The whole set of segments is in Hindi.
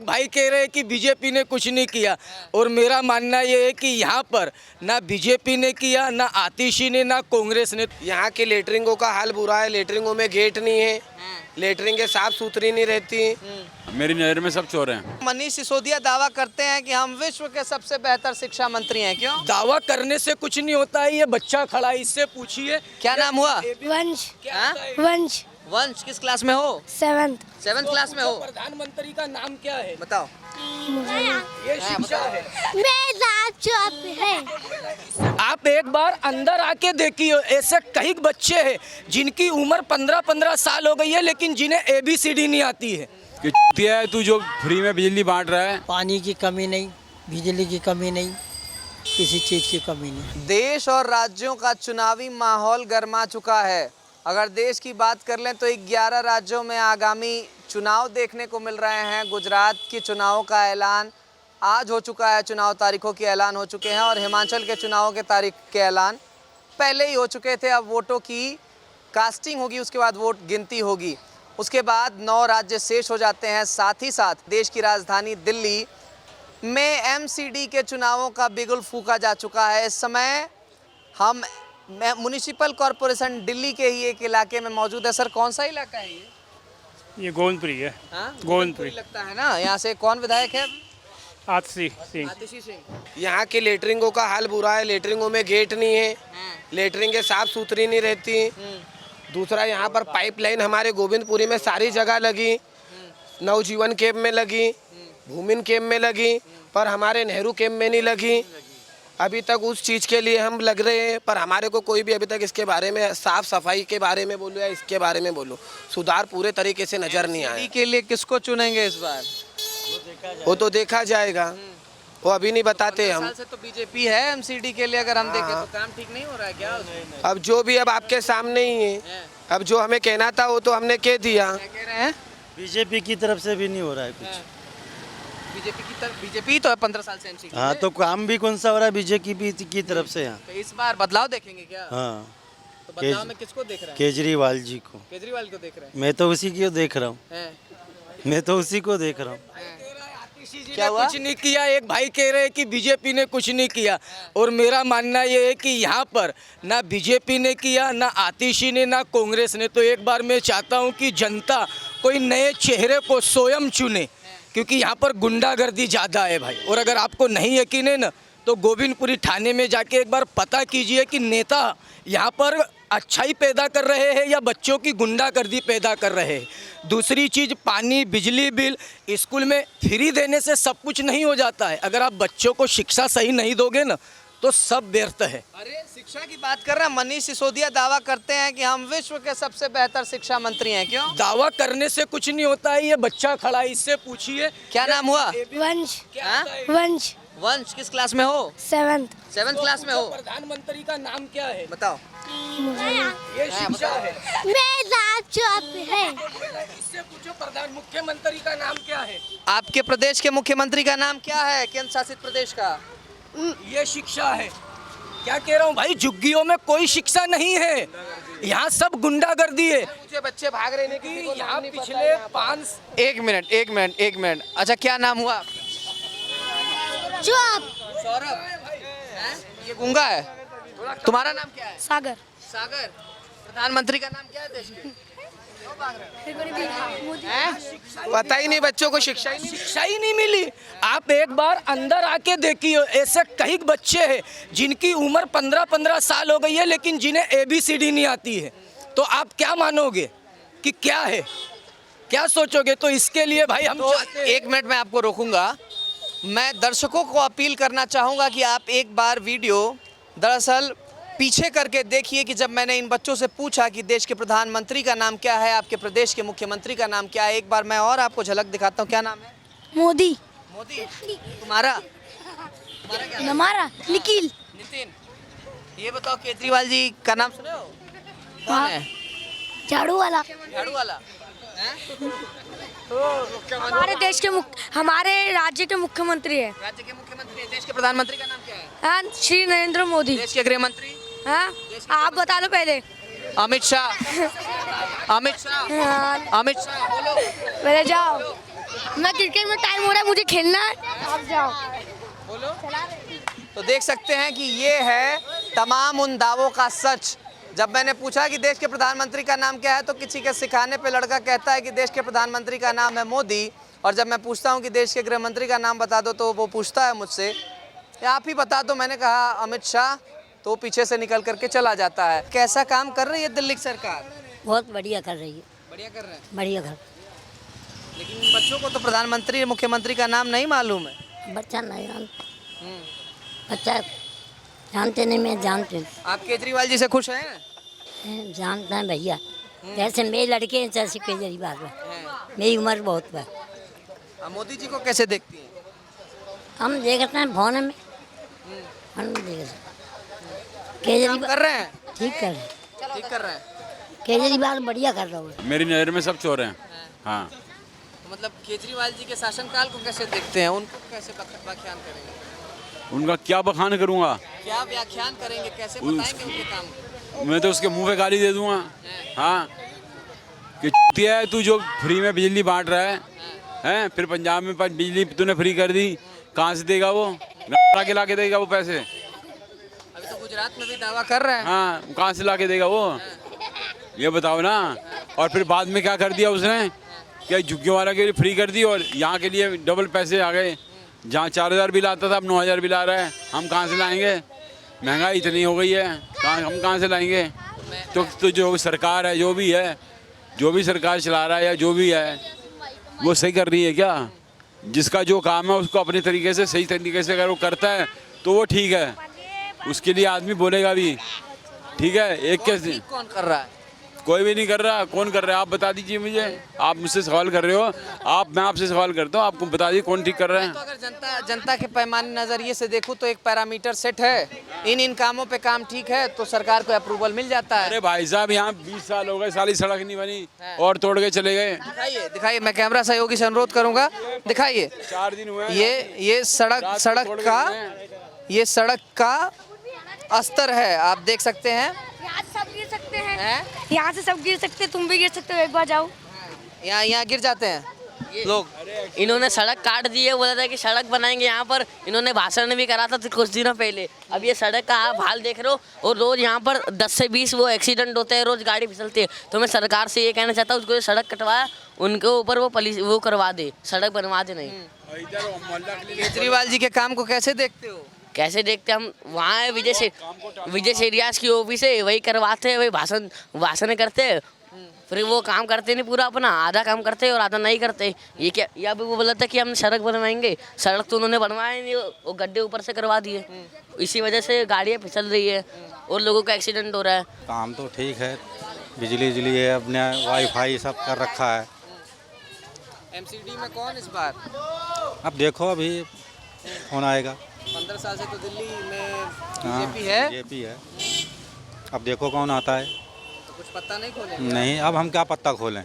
एक भाई कह रहे हैं कि बीजेपी ने कुछ नहीं किया, और मेरा मानना ये है कि यहाँ पर ना बीजेपी ने किया, ना आतिशी ने, ना कांग्रेस ने। यहाँ की लेटरिंगों का हाल बुरा है, लेटरिंगों में गेट नहीं है, लेटरिंगें साफ सुथरी नहीं रहती। मेरी नज़र में सब चोर हैं। मनीष सिसोदिया दावा करते हैं कि हम विश्व के सबसे बेहतर शिक्षा मंत्री हैं। क्यों? दावा करने से कुछ नहीं होता है। ये बच्चा खड़ा है, इससे पूछिए क्या नाम हुआ? वंश। हाँ? वंश। वंश किस क्लास में हो? 7th क्लास में हो। प्रधानमंत्री का नाम क्या है बताओ। ये शिक्षा है। आप एक बार अंदर आके देखिए, ऐसे कई बच्चे हैं जिनकी उम्र 15-15 साल हो गई है, लेकिन जिन्हें ABCD नहीं आती है। कि है तू जो फ्री में बिजली बांट रहा है। पानी की कमी नहीं, बिजली की कमी नहीं, किसी चीज़ की कमी नहीं। देश और राज्यों का चुनावी माहौल गर्मा चुका है। अगर देश की बात कर लें तो 11 राज्यों में आगामी चुनाव देखने को मिल रहे हैं। गुजरात के चुनाव का ऐलान आज हो चुका है, चुनाव तारीखों के ऐलान हो चुके हैं, और हिमाचल के चुनाव के तारीख के ऐलान पहले ही हो चुके थे। अब वोटों की कास्टिंग होगी, उसके बाद वोट गिनती होगी, उसके बाद 9 राज्य शेष हो जाते हैं। साथ ही साथ देश की राजधानी दिल्ली में MCD के चुनावों का बिगुल फूंका जा चुका है। इस समय हम म्युनिसिपल कॉरपोरेशन दिल्ली के ही एक इलाके में मौजूद है। सर, कौन सा इलाका है ये? गोविंदपुरी है। गोविंदपुरी लगता है ना। यहाँ से कौन विधायक है? आतिशी सिंह। आतिशी सिंह। यहाँ की लेटरिंगों का हाल बुरा है, लेटरिंगों में गेट नहीं है, लेटरिंगें साफ सुथरी नहीं रहती। दूसरा, यहाँ पर पाइपलाइन हमारे गोविंदपुरी में सारी जगह लगी, नवजीवन कैंप में लगी, भूमिन कैंप में लगी, पर हमारे नेहरू कैंप में नहीं लगी। अभी तक उस चीज़ के लिए हम लग रहे हैं, पर हमारे को कोई भी अभी तक इसके बारे में, साफ सफाई के बारे में बोलो या इसके बारे में बोलो, सुधार पूरे तरीके से नज़र नहीं आया। के लिए किसको चुनेंगे इस बार? वो तो देखा जाएगा, वो अभी नहीं बताते हम। साल से तो बीजेपी है MCD के लिए। अगर हम देखें तो काम ठीक नहीं हो रहा है क्या उसमें? अब जो भी अब आपके सामने ही है, अब जो हमें कहना था वो तो हमने कह दिया। क्या कह रहे हैं? बीजेपी की तरफ से भी नहीं हो रहा है कुछ। बीजेपी की तरफ, बीजेपी तो है 15 साल से MCD। हाँ, तो काम भी कौन सा हो रहा है बीजेपी की तरफ से यहाँ? तो इस बार बदलाव देखेंगे क्या? हाँ, तो बदलाव में किसको देख रहे हैं? केजरीवाल जी को। केजरीवाल को देख रहे हैं? मैं तो उसी को देख रहा हूँ। मैं तो उसी को देख रहा हूँ। क्या हुआ? कुछ नहीं किया। एक भाई कह रहे हैं कि बीजेपी ने कुछ नहीं किया, और मेरा मानना ये है कि यहाँ पर ना बीजेपी ने किया, ना आतिशी ने, ना कांग्रेस ने। तो एक बार मैं चाहता हूँ कि जनता कोई नए चेहरे को स्वयं चुने, क्योंकि यहाँ पर गुंडागर्दी ज़्यादा है भाई। और अगर आपको नहीं यकीन है ना, तो गोविंदपुरी थाने में जाके एक बार पता कीजिए कि नेता यहाँ पर अच्छाई पैदा कर रहे हैं या बच्चों की गुंडागर्दी पैदा कर रहे हैं। दूसरी चीज़, पानी, बिजली बिल स्कूल में फ्री देने से सब कुछ नहीं हो जाता है। अगर आप बच्चों को शिक्षा सही नहीं दोगे ना, तो सब व्यर्थ है। अरे, शिक्षा की बात कर रहे हैं। मनीष सिसोदिया दावा करते हैं कि हम विश्व के सबसे बेहतर शिक्षा मंत्री हैं। क्यों? दावा करने से कुछ नहीं होता है। ये बच्चा खड़ा है, इससे पूछिए क्या नाम हुआ? वंश। हाँ? वंश। वंश किस क्लास में हो? 7th क्लास में हो। प्रधानमंत्री का नाम क्या है बताओ। ये शिक्षा है। इससे पूछो मुख्यमंत्री का नाम क्या है? आपके प्रदेश के मुख्यमंत्री का नाम क्या है? केंद्र शासित प्रदेश का? ये शिक्षा है। क्या कह रहा हूँ भाई, झुग्गियों में कोई शिक्षा नहीं है, यहाँ सब गुंडागर्दी है। मुझे बच्चे भाग रहे हैं कि यहाँ पिछले 5 एक मिनट। अच्छा, क्या नाम हुआ? सौरभ। ये गूंगा है। तुम्हारा नाम क्या है? सागर। सागर। प्रधानमंत्री का नाम क्या है देश के? पता ही नहीं, बच्चों को शिक्षा ही नहीं मिली। आप एक बार अंदर आके देखिए, ऐसे कई बच्चे हैं जिनकी उम्र 15-15 साल हो गई है, लेकिन जिन्हें ABCD नहीं आती है। तो आप क्या मानोगे कि क्या है, क्या सोचोगे? तो इसके लिए भाई हम तो 1 मिनट में आपको रोकूंगा। मैं दर्शकों को अपील करना चाहूँगा कि आप एक बार वीडियो दरअसल पीछे करके देखिए कि जब मैंने इन बच्चों से पूछा कि देश के प्रधानमंत्री का नाम क्या है, आपके प्रदेश के मुख्यमंत्री का नाम क्या है, एक बार मैं और आपको झलक दिखाता हूँ। क्या नाम है? मोदी। मोदी। तुम्हारा क्या? हमारा निखिल। नितिन। ये बताओ, केजरीवाल जी का नाम सुने हो? कौन है? झाड़ू वाला। झाड़ू वाला। हमारे राज्य के मुख्यमंत्री है। राज्य के मुख्यमंत्री। देश के प्रधानमंत्री का नाम क्या है? श्री नरेंद्र मोदी। देश के गृह मंत्री? हाँ, आप बता लो पहले। अमित शाह। अमित शाह। अमित शाह बोलो। पहले जाओ। मैं क्रिकेट में टाइम हो रहा है, मुझे खेलना है। आप जाओ। बोलो। तो देख सकते हैं कि ये है तमाम उन दावों का सच। जब मैंने पूछा कि देश के प्रधानमंत्री का नाम क्या है तो किसी के सिखाने पे लड़का कहता है कि देश के प्रधानमंत्री का नाम है मोदी, और जब मैं पूछता हूँ कि देश के गृह मंत्री का नाम बता दो तो वो पूछता है मुझसे आप ही बता दो। मैंने कहा अमित शाह, तो पीछे से निकल करके चला जाता है। कैसा काम कर रही है दिल्ली की सरकार? बहुत बढ़िया कर रही है, बढ़िया कर रहे हैं, बढ़िया कर। लेकिन बच्चों को तो प्रधानमंत्री मुख्यमंत्री का नाम नहीं मालूम है। बच्चा नहीं जानता, बच्चा जानते नहीं, मैं जानती हूँ। आप केजरीवाल जी से खुश हैं? जानते हैं भैया, जैसे मेरे लड़के हैं जैसे केजरीवाल है। मेरी उम्र बहुत है। आप मोदी जी को कैसे देखती हैं? हम देखते हैं फोन में, फोन में देखते हैं। काम केजरीवाल कर रहे हैं? ठीक कर रहे हैं, ठीक कर रहे हैं। केजरीवाल बढ़िया कर रहा है। मेरी नज़र में सब चोर हैं। हाँ, तो मतलब केजरीवाल जी के शासनकाल को कैसे देखते हैं? उनको कैसे व्याख्यान करेंगे? उनका क्या बखान करूँगा? क्या व्याख्यान करेंगे? कैसे बताएंगे उनके काम? मैं तो उसके मुंह पे गाली दे दूँगा। हाँ, कि चूतिया है तू जो फ्री में बिजली बांट रहा है, हैं? फिर पंजाब में बिजली तूने फ्री कर दी, कहाँ से देगा वो? के ला के देगा वो पैसे? अभी तो गुजरात में भी दावा कर रहे हैं। हाँ, कहाँ से ला के देगा वो? ये बताओ ना। और फिर बाद में क्या कर दिया उसने? क्या झुग्गियों वाला के लिए फ्री कर दी और यहाँ के लिए डबल पैसे आ गए। जहाँ 4000 बिल आता था अब 9000 बिल आ रहा है। हम कहाँ से लाएंगे? महंगाई इतनी हो गई है, हम कहाँ से लाएंगे? तो जो सरकार है, जो भी है, जो भी सरकार चला रहा है या जो भी है, वो सही कर रही है क्या? जिसका जो काम है उसको अपने तरीके से, सही तरीके से अगर वो करता है तो वो ठीक है, उसके लिए आदमी बोलेगा भी। ठीक है, एक कैसे कौन कर रहा है? कोई भी नहीं कर रहा। कौन कर रहा है आप बता दीजिए मुझे। आप मुझसे सवाल कर रहे हो, मैं आपसे सवाल करता हूँ, आपको बता दीजिए कौन ठीक कर रहा तो है। अगर जनता के पैमाने नजरिए से देखूं तो एक पैरामीटर सेट है, इन कामों पे काम ठीक है तो सरकार को अप्रूवल मिल जाता है। अरे भाई साहब, यहाँ 20 साल हो गए, साली सड़क नहीं बनी और तोड़ के चले गए। दिखाइए दिखाइए, मैं कैमरा सहयोगी से अनुरोध करूंगा, दिखाइए। 4 दिन हुए। ये सड़क का अस्तर है, आप देख सकते हैं। यहाँ से सब गिर सकते हैं, यहाँ से सब गिर सकते हैं, तुम भी गिर सकते हो, एक बार जाओ। यहाँ गिर जाते हैं लोग। इन्होंने सड़क काट दी है, बोला था कि सड़क बनाएंगे यहाँ पर। इन्होंने भाषण भी करा था कुछ दिनों पहले। अब ये सड़क का आप हाल देख रहे हो, और रोज यहाँ पर 10 से 20 वो एक्सीडेंट होते हैं, रोज गाड़ी फिसलती है। तो मैं सरकार से ये कहना चाहता हूँ, उसको जो सड़क कटवाया उनके ऊपर वो करवा दे, सड़क बनवा दे। नहीं, केजरीवाल जी के काम को कैसे देखते हो? कैसे देखते हम? वहाँ है विजय शेरियास की ऑफिस है, वही करवाते हैं, वही भाषण करते हैं, फिर वो काम करते नहीं पूरा अपना, आधा काम करते और आधा नहीं करते। ये क्या, या भी वो बोला था कि हम सड़क बनवाएंगे, सड़क तो उन्होंने बनवाया नहीं, वो गड्ढे ऊपर से करवा दिए। इसी वजह से गाड़ियाँ फिसल रही है और लोगों का एक्सीडेंट हो रहा है। काम तो ठीक है, बिजली है, अपने वाईफाई सब कर रखा है। एमसीडी में कौन इस बार? अब देखो अभी कौन आएगा। 15 साल से तो दिल्ली में हाँ, बीजेपी है। बीजेपी है, अब देखो कौन आता है। तो कुछ पता नहीं खोले? नहीं, अब हम क्या पत्ता खोलें,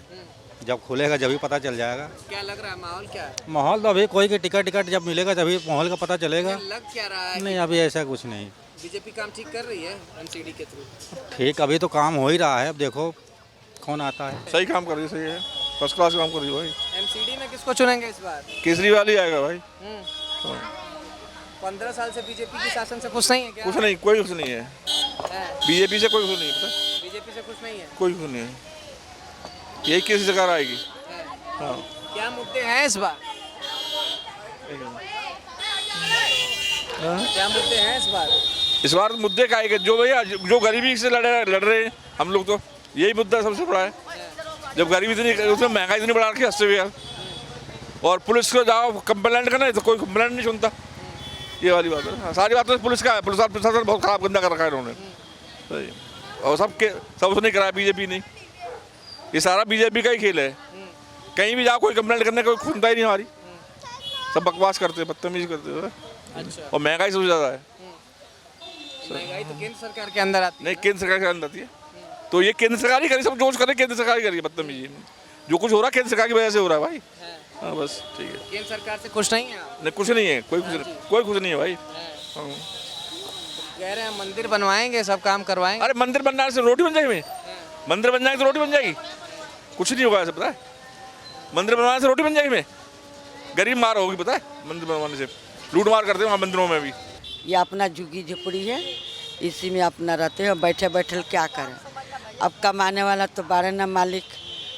जब खुलेगा जब ही पता चल जाएगा। क्या लग रहा है, माहौल क्या है? माहौल तो अभी कोई की टिकट जब मिलेगा तभी माहौल का पता चलेगा। लग क्या रहा है? नहीं, अभी ऐसा कुछ नहीं। बीजेपी काम ठीक कर रही है एमसीडी के थ्रू? ठीक, अभी तो काम हो ही रहा है, अब देखो कौन आता है। सही काम कर रही है, सही है, फर्स्ट क्लास काम कर रही है भाई। एमसीडी में किसको चुनेंगे इस बार? केजरीवाल ही आएगा भाई। 15 साल से बीजेपी के शासन से खुश नहीं है क्या? कुछ नहीं, कोई खुश नहीं है। बीजेपी से कोई खुश नहीं है, पता? बीजेपी से खुश नहीं है, कोई खुश नहीं है। यही किसी सरकार आएगी। हाँ, क्या मुद्दे हैं इस बार? क्या मुद्दे हैं इस बार? मुद्दे का आएगा जो भैया, जो गरीबी से लड़ रहे हैं हम लोग, तो यही मुद्दा सबसे बड़ा है। जब गरीबी इतनी, उसमें महंगाई इतनी बढ़ा रखी है, हंसते हुए यार। और पुलिस को जाओ कंप्लेंट करना है तो कोई कंप्लेंट नहीं सुनता। ये वाली बात है। सारी बात तो पुलिस का है, पुलिस प्रशासन बहुत खराब गंदा कर रखा है इन्होंने। और सब उसने कराया, बीजेपी नहीं। ये सारा बीजेपी का ही खेल है। कहीं भी जाओ कोई कंप्लेंट करने कोई सुनता ही नहीं हमारी। सब बकवास करते हैं, बदतमीजी करते हैं। अच्छा। और महंगाई सबसे ज़्यादा है। महंगाई तो केंद्र सरकार के अंदर आती है। नहीं, केंद्र सरकार के अंदर आती है। तो ये केंद्र सरकार ही करी, सब जोश करे केंद्र सरकार ही करी बदतमीजी। जो कुछ हो रहा है केंद्र सरकार की वजह से हो रहा है भाई। हाँ, बस ठीक है। केंद्र सरकार से खुश नहीं है आप? नहीं, कुछ नहीं है, कोई कुछ नहीं है भाई। हाँ। कह रहे हैं मंदिर बनवाएंगे, सब काम करवाएंगे। अरे मंदिर बनने से रोटी बन जाएगी? मंदिर बन जाएगी तो रोटी बन जाएगी? कुछ नहीं होगा ऐसे, पता है? मंदिर बनवाने से रोटी बन जाएगी? गरीब मार होगी, पता है, मंदिर बनवाने से लूट मार करते हैं वहाँ मंदिरों में भी। ये अपना झुग्गी झोपड़ी है, इसी में अपना रहते हैं, बैठे बैठे क्या करें। अब कमाने वाला तो बारह ना मालिक,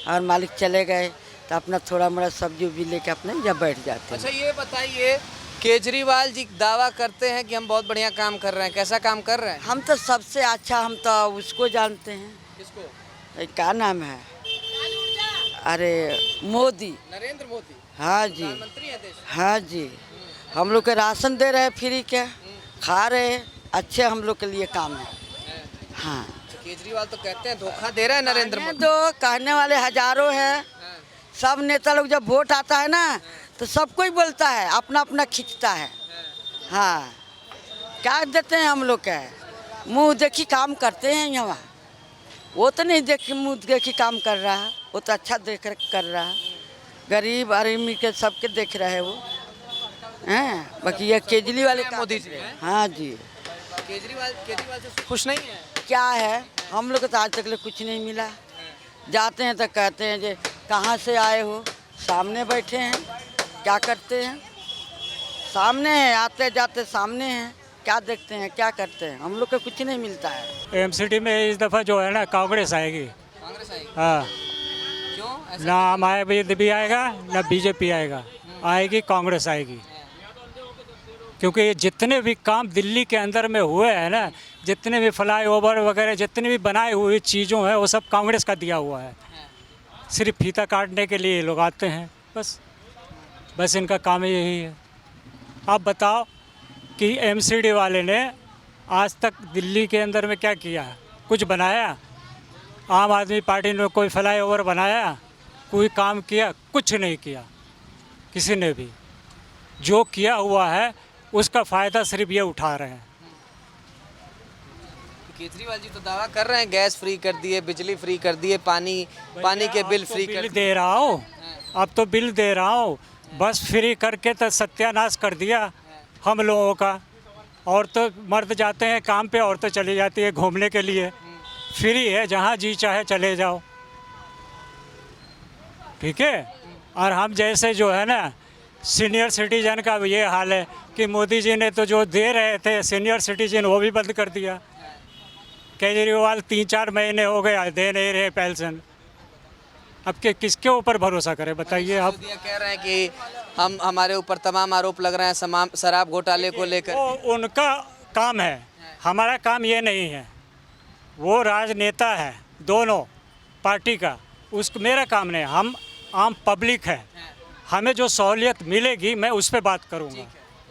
और मालिक चले गए तो अपना थोड़ा मोड़ा सब्जी उब्जी लेके अपने जब बैठ जाते हैं। अच्छा ये बताइए, केजरीवाल जी दावा करते हैं कि हम बहुत बढ़िया काम कर रहे हैं, कैसा काम कर रहे हैं? हम तो सबसे अच्छा, हम तो उसको जानते हैं। किसको? क्या नाम है, अरे मोदी, नरेंद्र मोदी। हाँ जी, प्रधानमंत्री है देश के। हाँ जी। हम लोग के राशन दे रहे हैं फ्री के, खा रहे हैं, अच्छे हम लोग के लिए काम है। हाँ, तो केजरीवाल तो कहते हैं धोखा दे रहा है नरेंद्र मोदी। तो कहने वाले हजारों हैं। सब नेता लोग जब वोट आता है ना तो सब कोई बोलता है, अपना अपना खींचता है। हाँ, क्या देते हैं हम लोग के, मुंह देखी काम करते हैं यहाँ। वो तो नहीं देखी मुंह देखी काम कर रहा है, वो तो अच्छा देख कर रहा है, गरीब अमीर के सबके देख रहे हैं वो हैं। बाकी ये केजरीवाल मोदी जी हैं? हाँ जी। केजरीवाल से खुश नहीं है? क्या है, हम लोग को तो आज तक कुछ नहीं मिला। जाते हैं तो कहते हैं जे कहाँ से आए हो, सामने बैठे हैं, क्या करते हैं, सामने हैं, आते जाते सामने हैं, क्या देखते हैं, क्या करते हैं, हम लोग को कुछ नहीं मिलता है। एमसीडी में इस दफ़ा जो है ना कांग्रेस आएगी। कांग्रेस आएगी? हाँ, क्यों ऐसा? ना आम आदमी भी आएगा ना बीजेपी आएगा, आएगी कांग्रेस आएगी। क्योंकि ये जितने भी काम दिल्ली के अंदर में हुए हैं ना, जितने भी फ्लाईओवर वगैरह जितने भी बनाए हुए चीज़ों हैं वो सब कांग्रेस का दिया हुआ है। सिर्फ फीता काटने के लिए लोग आते हैं, बस इनका काम ही यही है। आप बताओ कि एमसीडी वाले ने आज तक दिल्ली के अंदर में क्या किया, कुछ बनाया? आम आदमी पार्टी ने कोई फ्लाईओवर बनाया, कोई काम किया? कुछ नहीं किया किसी ने भी। जो किया हुआ है उसका फ़ायदा सिर्फ ये उठा रहे हैं। केजरीवाल जी तो दावा कर रहे हैं गैस फ्री कर दिए, बिजली फ्री कर दिए, पानी के बिल फ्री कर दिए। दे रहा हूँ, अब तो बिल दे रहा हूँ, बस फ्री करके तो सत्यानाश कर दिया हम लोगों का। और तो मर्द जाते हैं काम पे, और तो चली जाती है घूमने के लिए, फ्री है, जहाँ जी चाहे चले जाओ, ठीक है। और हम जैसे जो है ना सीनियर सिटीजन का ये हाल है कि मोदी जी ने तो जो दे रहे थे सीनियर सिटीजन वो भी बंद कर दिया। केजरीवाल 3-4 महीने हो गए दे नहीं रहे पेंशन। अब के किसके ऊपर भरोसा करें बताइए आप? कह रहे हैं कि हमारे ऊपर तमाम आरोप लग रहे हैं शराब घोटाले को लेकर। वो उनका काम है, हमारा काम ये नहीं है। वो राजनेता है दोनों पार्टी का, मेरा काम नहीं, हम आम पब्लिक है, हमें जो सहूलियत मिलेगी मैं उस पर बात करूँगा।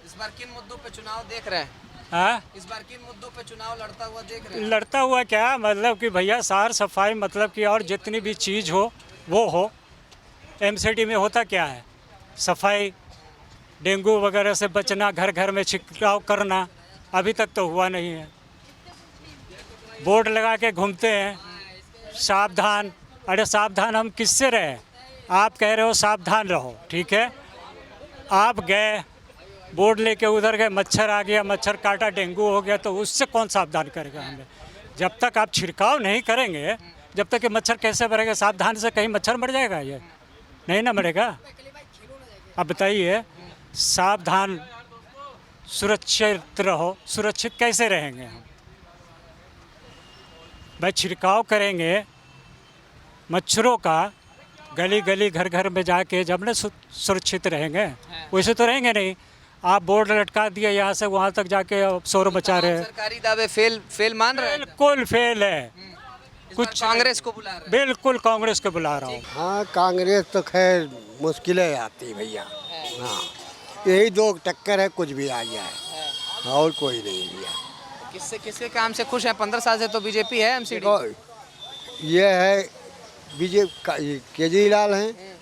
इस बार किन मुद्दों पे चुनाव देख रहे हैं? हाँ, इस बार किन मुद्दों पे चुनाव लड़ता हुआ देख रहे हैं? लड़ता हुआ क्या मतलब कि भैया सार सफाई मतलब कि और जितनी भी चीज़ हो वो हो। एमसीडी में होता क्या है, सफाई, डेंगू वगैरह से बचना, घर घर में छिड़काव करना, अभी तक तो हुआ नहीं है। बोर्ड लगा के घूमते हैं सावधान। अरे सावधान हम किससे रहे? आप कह रहे हो सावधान रहो, ठीक है, आप गए बोर्ड लेके उधर गए, मच्छर आ गया, मच्छर काटा, डेंगू हो गया, तो उससे कौन सावधान करेगा हमें? जब तक आप छिड़काव नहीं करेंगे, जब तक ये मच्छर कैसे मरेगा? सावधान से कहीं मच्छर मर जाएगा? ये नहीं ना मरेगा। अब बताइए, सावधान सुरक्षित रहो, सुरक्षित कैसे रहेंगे हम? भाई छिड़काव करेंगे मच्छरों का गली गली घर घर में जाके, जब न सुरक्षित रहेंगे, वैसे तो रहेंगे नहीं। आप बोर्ड लटका दिए यहाँ से वहाँ तक जाके शोर मचा रहे हैं। सरकारी दावे फेल मान रहे हैं? बिल्कुल फेल है। कुछ कांग्रेस को बुला रहे हैं? बिल्कुल कांग्रेस को बुला रहा हूँ। हाँ, कांग्रेस तो खैर मुश्किलें आती भैया। हाँ, यही दो टक्कर है, कुछ भी आ जाए, और कोई नहीं भैया। किसके काम से खुश हैं? 15 साल से तो बीजेपी है एमसीडी। ये है बीजेपी, केजरीवाल हैं,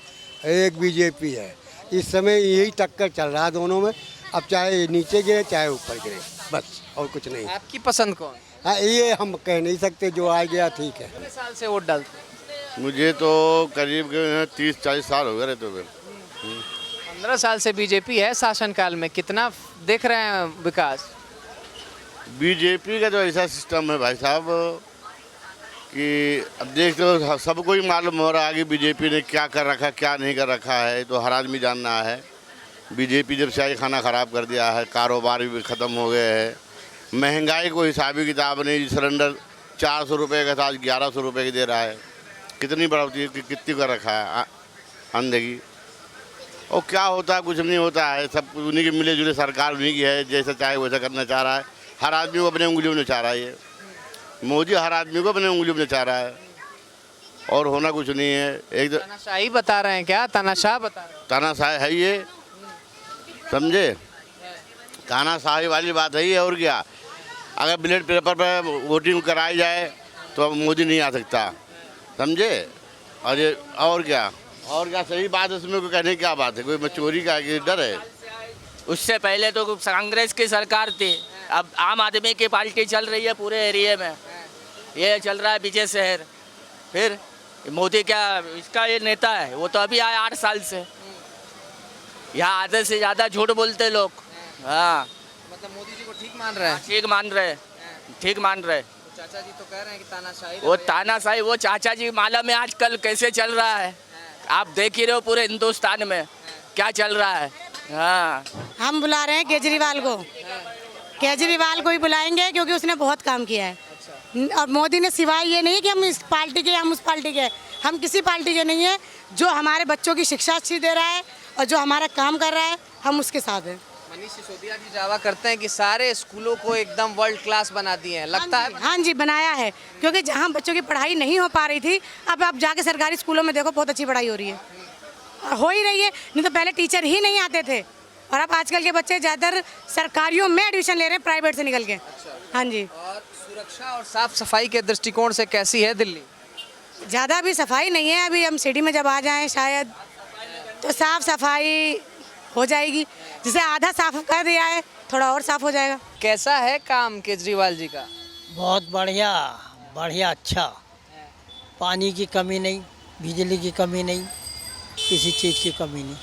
एक बीजेपी है। इस समय यही टक्कर चल रहा है दोनों में। अब चाहे नीचे गिरे चाहे ऊपर गिरे, बस और कुछ नहीं। आपकी पसंद कौन? हाँ, ये हम कह नहीं सकते, जो आ गया ठीक है। कितने साल से वोट डालते? मुझे तो करीब 30-40 साल हो गए रहते हुए। 15 साल से बीजेपी है शासनकाल में, कितना देख रहे हैं विकास? बीजेपी का जो ऐसा सिस्टम है भाई साहब कि अब देखते हो सबको ही मालूम हो रहा है कि बीजेपी ने क्या कर रखा क्या नहीं कर रखा है, तो हर आदमी जानना है। बीजेपी जब से आई खाना ख़राब कर दिया है, कारोबार भी ख़त्म हो गए हैं, महंगाई कोई हिसाब किताब नहीं। सिलेंडर 400 रुपये का था, आज 1100 रुपये की दे रहा है। कितनी बढ़ोतरी कितनी कर रखा है अंधे की। और क्या होता है, कुछ नहीं होता है। सब उन्हीं की मिले जुले सरकार उन्हीं की है, जैसा चाहे वैसा करना चाह रहा है। हर आदमी को अपने उंगलियों में नचा रहा है। ये मोदी हर आदमी को अपने उंगलियों में नचा रहा है और होना कुछ नहीं है। एक तो तानाशाही बता रहे हैं क्या? तानाशाह बता रहे हैं। तानाशाही है ये, समझे? तानाशाही वाली बात है ये। और क्या, अगर बैलेट पेपर पर वोटिंग कराई जाए तो अब मोदी नहीं आ सकता, समझे? और ये और क्या सही बात है इसमें, कोई कहने की क्या बात है? कोई चोरी का डर है? उससे पहले तो कांग्रेस की सरकार थी, अब आम आदमी की पार्टी चल रही है पूरे एरिया में। ये चल रहा है विजय शहर। फिर मोदी क्या इसका ये नेता है? वो तो अभी आया 8 साल से। यहाँ आधे से ज़्यादा झूठ बोलते लोग। हाँ, मतलब मोदी जी को ठीक मान रहे हैं? ठीक मान रहे, ठीक मान रहे। चाचा जी तो कह रहे हैं कि तानाशाही। वो तानाशाही, वो चाचा जी मालूम है आजकल कैसे चल रहा है। आप देख ही रहे हो पूरे हिंदुस्तान में क्या चल रहा है। हाँ, हम बुला रहे हैं केजरीवाल को। केजरीवाल को ही बुलाएंगे क्योंकि उसने बहुत काम किया है। और मोदी ने सिवाय ये नहीं कि हम इस पार्टी के, हम उस पार्टी के, हम किसी पार्टी के नहीं है। जो हमारे बच्चों की शिक्षा अच्छी दे रहा है और जो हमारा काम कर रहा है, हम उसके साथ हैं। मनीष सिसोदिया जी दावा करते हैं कि सारे स्कूलों को एकदम वर्ल्ड क्लास बना दिए हैं, लगता है? हाँ जी, बनाया है। क्योंकि जहाँ बच्चों की पढ़ाई नहीं हो पा रही थी, अब आप जाके सरकारी स्कूलों में देखो, बहुत अच्छी पढ़ाई हो रही है, हो ही रही है। नहीं तो पहले टीचर ही नहीं आते थे, और अब आजकल के बच्चे ज़्यादातर सरकारियों में एडमिशन ले रहे हैं, प्राइवेट से निकल के। हाँ जी। और सुरक्षा और साफ सफाई के दृष्टिकोण से कैसी है दिल्ली? ज़्यादा अभी सफाई नहीं है। अभी हम सिटी में जब आ जाएं शायद तो साफ सफाई हो जाएगी। जिसे आधा साफ कर दिया है, थोड़ा और साफ हो जाएगा। कैसा है काम केजरीवाल जी का? बहुत बढ़िया, बढ़िया, अच्छा। पानी की कमी नहीं, बिजली की कमी नहीं, किसी चीज़ की कमी नहीं,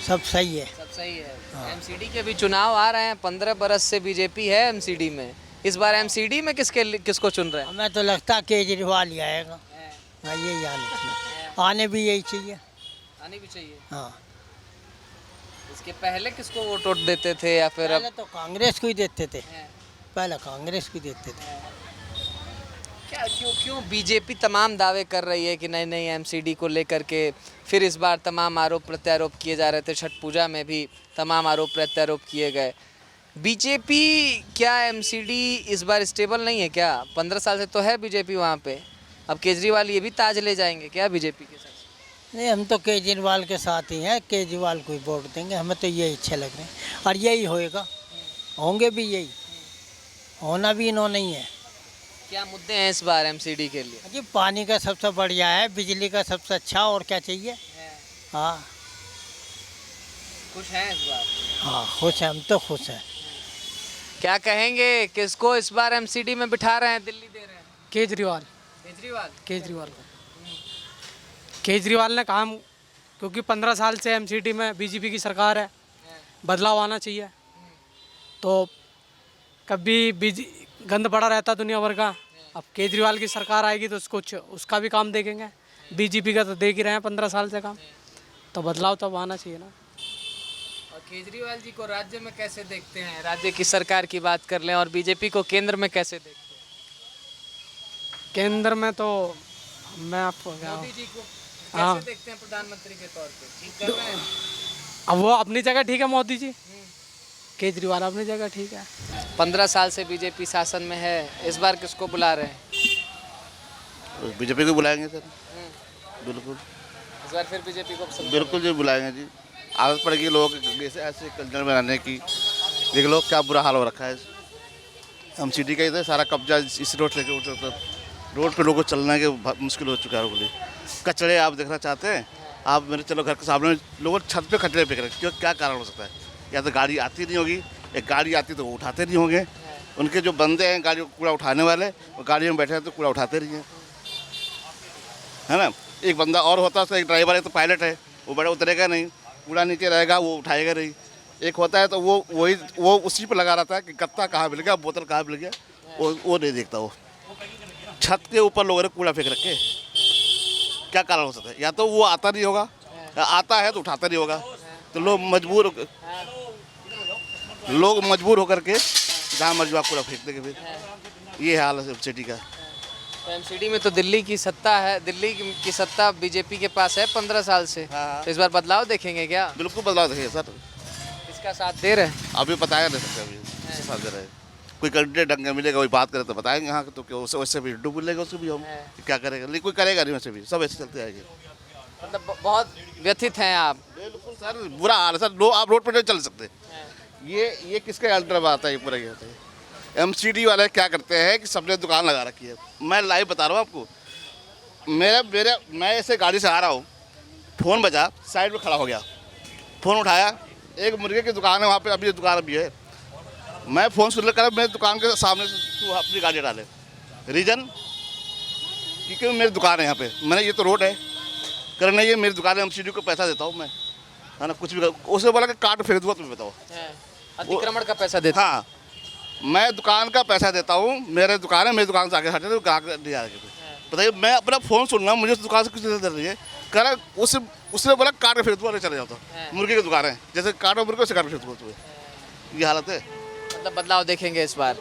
सब सही है। सब सही है। एमसीडी के भी चुनाव आ रहे हैं, 15 बरस से बीजेपी है एमसीडी में। इस बार एमसीडी में किसको चुन रहे हैं? हमें तो लगता है केजरीवाल ही आएगा। हाँ, यही आने भी यही चाहिए। आने भी चाहिए। हाँ। इसके पहले किसको वोट देते थे या फिर? पहले तो कांग्रेस को ही देते थे, पहले कांग्रेस को देते थे। क्या क्यों बीजेपी तमाम दावे कर रही है कि नहीं नहीं एमसीडी को लेकर के? फिर इस बार तमाम आरोप प्रत्यारोप किए जा रहे थे, छठ पूजा में भी तमाम आरोप प्रत्यारोप किए गए। बीजेपी क्या एमसीडी इस बार स्टेबल नहीं है क्या? 15 साल से तो है बीजेपी वहाँ पे। अब केजरीवाल ये भी ताज ले जाएंगे क्या बीजेपी के साथ? नहीं, हम तो केजरीवाल के साथ ही हैं, केजरीवाल को ही वोट देंगे। हमें तो यही अच्छे लग रहे हैं और यही होएगा, होंगे भी यही, होना भी इन्होंने ही है। क्या मुद्दे हैं इस बार एमसीडी के लिए? जी, पानी का सबसे बढ़िया है, बिजली का सबसे अच्छा, और क्या चाहिए? हाँ, खुश हैं इस बार? हाँ, खुश हैं, हम तो खुश हैं। क्या कहेंगे, किसको इस बार एमसीडी में बिठा रहे हैं, दिल्ली दे रहे हैं? केजरीवाल। केजरीवाल को केजरीवाल ने काम, क्योंकि 15 साल से एमसीडी में बीजेपी की सरकार है, बदलाव आना चाहिए। तो कभी गंद पड़ा रहता दुनिया भर का, अब केजरीवाल की सरकार आएगी तो उसका भी काम देखेंगे। बीजेपी का तो देख ही रहे हैं 15 साल से काम, तो बदलाव तो आना चाहिए ना। और केजरीवाल जी को राज्य में कैसे देखते हैं? राज्य की सरकार की बात कर लें, और बीजेपी को केंद्र में कैसे देखते हैं? केंद्र में तो मैं आपको मोदी जी को कैसे देखते हैं प्रधानमंत्री के तौर पे? ठीक कर रहे हैं? अब वो अपनी जगह ठीक है मोदी जी, केजरीवाल अपनी जगह ठीक है। 15 साल से बीजेपी शासन में है, इस बार किसको बुला रहे हैं? बीजेपी को बुलाएंगे सर, बिल्कुल। इस बार फिर बीजेपी को पसंद? बिल्कुल जी, बुलाएंगे जी। आदत पड़ेगी लोगों के ऐसे कल्चर बनाने की। देख लो क्या बुरा हाल हो रखा है। एमसीडी का इधर सारा कब्जा इस रोड लेके, रोड पे लोगों को चलना के मुश्किल हो चुका है। कचड़े आप देखना चाहते हैं, आप मेरे चलो घर के सामने लोग छत पे कचड़े फेंक रहे हैं। क्यों, क्या कारण हो सकता है? या तो गाड़ी आती नहीं होगी, एक गाड़ी आती तो वो उठाते नहीं होंगे। उनके जो बंदे हैं गाड़ी कूड़ा उठाने वाले, वो गाड़ी में बैठे हैं तो कूड़ा उठाते नहीं हैं, है ना। एक बंदा और होता है, एक ड्राइवर है तो पायलट है, वो बड़ा उतरेगा नहीं, कूड़ा नीचे रहेगा, वो उठाएगा नहीं। एक होता है तो वो उसी पर लगा रहता है कि गत्ता कहाँ मिल गया, बोतल कहाँ मिल गया, वो नहीं देखता। वो छत के ऊपर लोगों ने कूड़ा फेंक रखे, क्या कारण हो सकता है? या तो वो आता नहीं होगा, आता है तो उठाता नहीं होगा, तो लोग मजबूर होकर के जहाँ मर्जी वहाँ कूड़ा फेंक देंगे फिर। ये हाल है सिटी का। तो एमसीडी में तो दिल्ली की सत्ता है, दिल्ली की सत्ता बीजेपी के पास है 15 साल से। तो इस बार बदलाव देखेंगे क्या? बिल्कुल बदलाव देखेंगे सर। किसका साथ दे रहे हैं? अभी बताया नहीं सकते, अभी साथ दे रहे हैं। कोई कैंडिडेट ढंग का मिलेगा, वही बात करे तो बताएंगे। यहाँ तो क्या वैसे भी डूब लेगा उसको भी हम क्या करेगा, लेकिन कोई करेगा नहीं, वैसे भी सब ऐसे चलते आएंगे। मतलब बहुत व्यथित हैं आप? बिल्कुल सर, बुरा हाल है सर। आप रोड पर नहीं चल सकते। ये किसके अंडर में आता है? ये पूरा ये होता है। एमसीडी वाले क्या करते हैं कि सबने दुकान लगा रखी है। मैं लाइव बता रहा हूँ आपको। मैं ऐसे गाड़ी से आ रहा हूँ, फ़ोन बजा, साइड में खड़ा हो गया, फ़ोन उठाया, एक मुर्गे की दुकान है वहाँ पे, अभी दुकान अभी है। मैं फ़ोन सुन कर मेरे दुकान के सामने तू अपनी गाड़ी डाले, रीज़न क्योंकि मेरी दुकान है यहाँ पे। मैंने ये तो रोड है करना, ये मेरी दुकान है, एमसीडी को पैसा देता हूँ मैं, है ना। कुछ भी उसने बोला कि काट फेंक दूँगा, तुम्हें बताओ। अतिक्रमण का पैसा देता? हाँ, मैं दुकान का पैसा देता हूँ, मेरे दुकान है, मेरी दुकान से आगे हटे तो ग्राहक नहीं आगे। बताइए, मैं अपना फ़ोन सुन रहा हूँ, मुझे उस दुकान से कुछ नहीं दे रही है। कह रहा उसने बोला काट के फेंक दूँगा, चले जाता। मुर्गी की दुकान है, जैसे काटो मुर्गे से काट फेंक दूँगा तुम्हें। ये हालत है। मतलब बदलाव देखेंगे इस बार?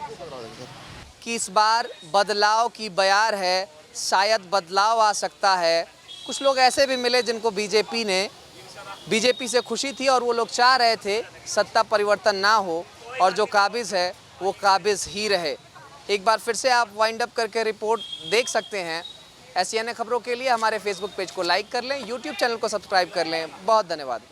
कि इस बार बदलाव की बयार है, शायद बदलाव आ सकता है। कुछ लोग ऐसे भी मिले जिनको बीजेपी से खुशी थी और वो लोग चाह रहे थे सत्ता परिवर्तन ना हो और जो काबिज़ है वो काबिज़ ही रहे। एक बार फिर से आप वाइंड अप करके रिपोर्ट देख सकते हैं। ऐसी अन्य खबरों के लिए हमारे फेसबुक पेज को लाइक कर लें, यूट्यूब चैनल को सब्सक्राइब कर लें। बहुत धन्यवाद।